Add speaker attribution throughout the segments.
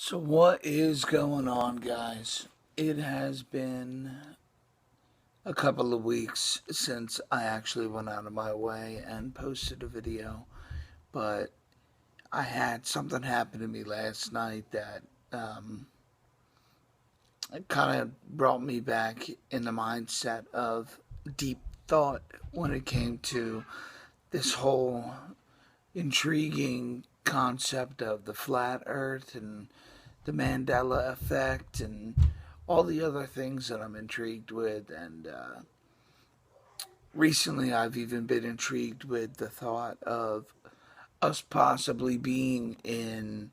Speaker 1: So what is going on, guys? It has been a couple of weeks since I actually went out of my way and posted a video, but I had something happen to me last night that kind of brought me back in the mindset of deep thought when it came to this whole intriguing concept of the flat earth and the Mandela effect and all the other things that I'm intrigued with. And recently, I've even been intrigued with the thought of us possibly being in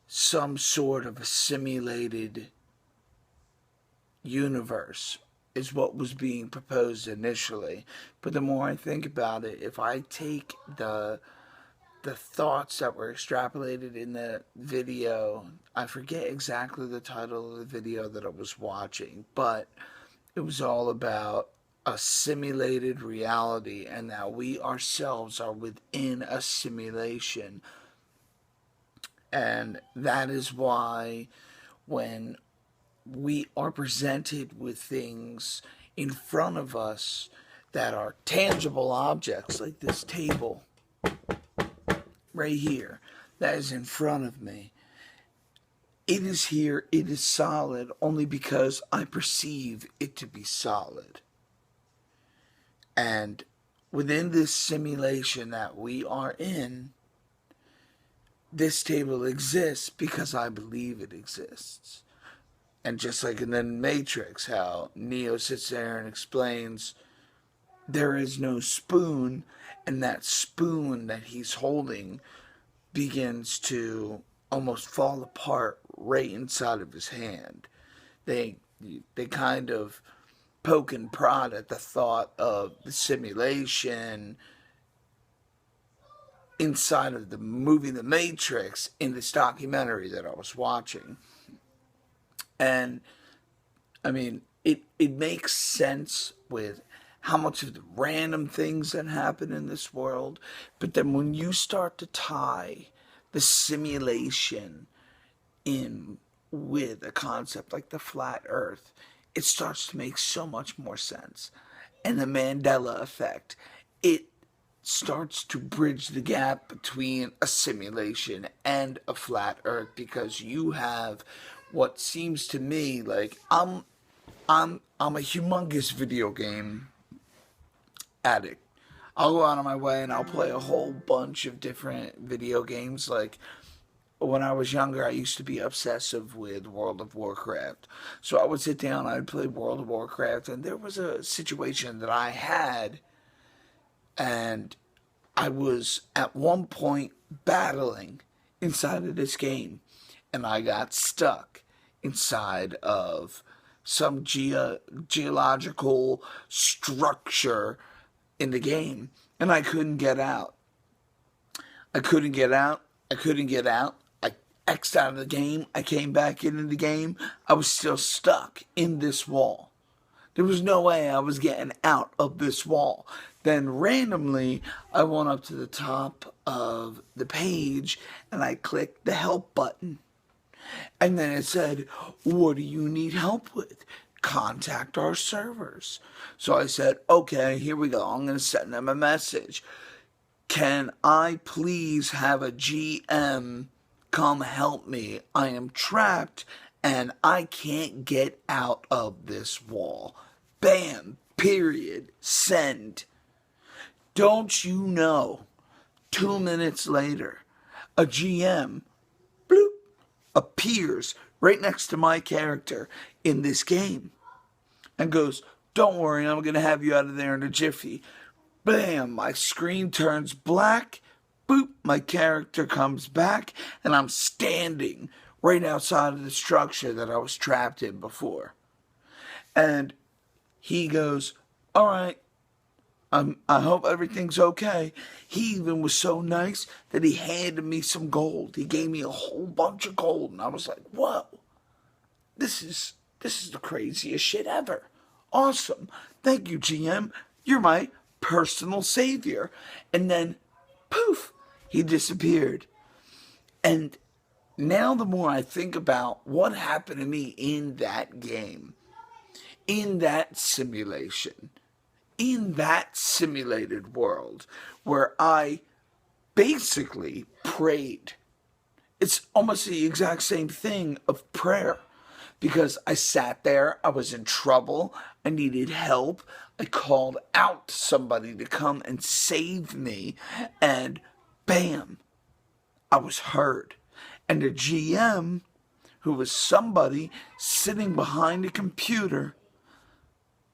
Speaker 1: some sort of a simulated universe, is what was being proposed initially. But the more I think about it, if I take the thoughts that were extrapolated in the video, I forget exactly the title of the video that I was watching, but it was all about a simulated reality and that we ourselves are within a simulation. And that is why when we are presented with things in front of us that are tangible objects, like this table right here that is in front of me, it is here, it is solid only because I perceive it to be solid. And within this simulation that we are in, this table exists because I believe it exists. And just like in the Matrix, how Neo sits there and explains there is no spoon, and that spoon that he's holding begins to almost fall apart right inside of his hand. They kind of poke and prod at the thought of the simulation inside of the movie The Matrix in this documentary that I was watching. And I mean, it makes sense with how much of the random things that happen in this world. But then when you start to tie the simulation in with a concept like the flat earth, it starts to make so much more sense. And the Mandela effect, it starts to bridge the gap between a simulation and a flat earth, because you have what seems to me like I'm a humongous video game addict. I'll go out of my way and I'll play a whole bunch of different video games. Like when I was younger, I used to be obsessive with World of Warcraft. So I would sit down, I'd play World of Warcraft, and there was a situation that I had, and I was at one point battling inside of this game, and I got stuck inside of some geological structure in the game, and I couldn't get out. I couldn't get out. I couldn't get out. I X'd out of the game. I came back into the game. I was still stuck in this wall. There was no way I was getting out of this wall. Then randomly, I went up to the top of the page and I clicked the help button. And then it said, "What do you need help with? Contact our servers." So I said, okay, here we go. I'm going to send them a message. Can I please have a GM come help me? I am trapped and I can't get out of this wall. Bam, period, send. Don't you know, 2 minutes later, a GM, bloop, appears right next to my character in this game and goes, "Don't worry, I'm going to have you out of there in a jiffy." Bam, my screen turns black. Boop, my character comes back, and I'm standing right outside of the structure that I was trapped in before. And he goes, "All right, I hope everything's okay." He even was so nice that he handed me some gold. He gave me a whole bunch of gold, and I was like, "Whoa, this is the craziest shit ever. Awesome. Thank you, GM. You're my personal savior." And then, poof, he disappeared. And now the more I think about what happened to me in that game, in that simulation, in that simulated world where I basically prayed. It's almost the exact same thing of prayer because I sat there, I was in trouble, I needed help, I called out to somebody to come and save me, and bam, I was heard. And the GM, who was somebody sitting behind a computer,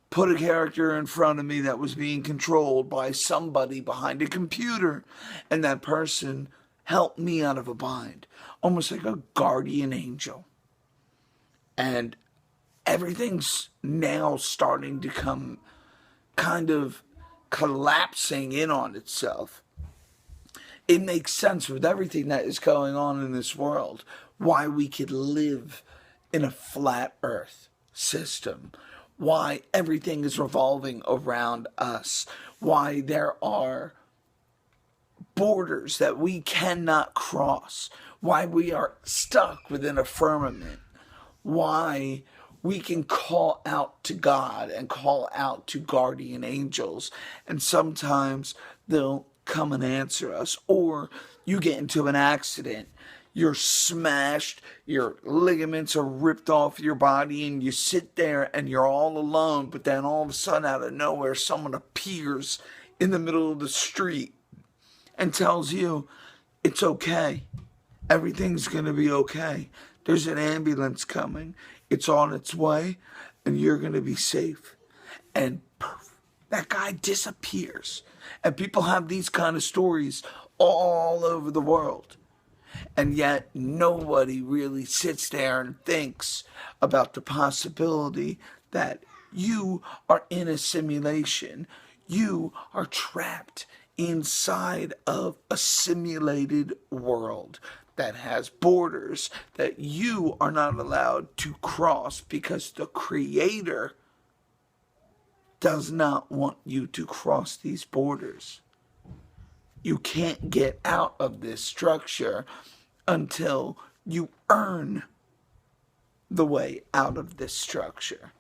Speaker 1: put a character in front of me that was being controlled by somebody behind a computer, and that person helped me out of a bind, almost like a guardian angel. And everything's now starting to come kind of collapsing in on itself. It makes sense with everything that is going on in this world, why we could live in a flat earth system, why everything is revolving around us, why there are borders that we cannot cross, why we are stuck within a firmament, why we can call out to God and call out to guardian angels, and sometimes they'll come and answer us, or you get into an accident, you're smashed, your ligaments are ripped off your body, and you sit there and you're all alone, but then all of a sudden out of nowhere someone appears in the middle of the street and tells you it's okay, everything's gonna be okay, there's an ambulance coming, it's on its way, and you're gonna be safe. And poof, that guy disappears. And people have these kind of stories all over the world. And yet nobody really sits there and thinks about the possibility that you are in a simulation. You are trapped inside of a simulated world that has borders that you are not allowed to cross because the Creator does not want you to cross these borders. You can't get out of this structure until you earn the way out of this structure.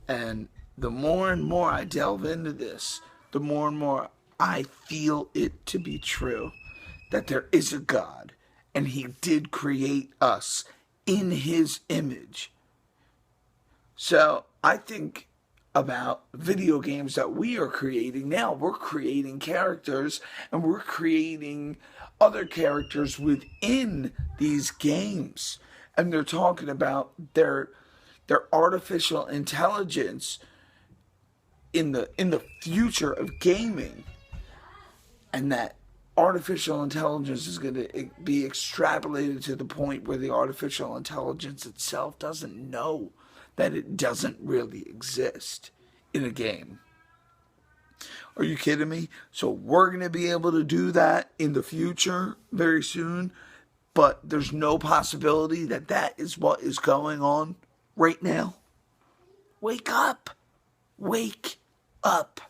Speaker 1: And the more and more I delve into this, the more and more I feel it to be true that there is a God and He did create us in His image. So I think about video games that we are creating now. We're creating characters and we're creating other characters within these games. And they're talking about their artificial intelligence in the future of gaming. And that artificial intelligence is going to be extrapolated to the point where the artificial intelligence itself doesn't know that it doesn't really exist in a game. Are you kidding me? So we're going to be able to do that in the future very soon, but there's no possibility that that is what is going on right now. Wake up. Wake up.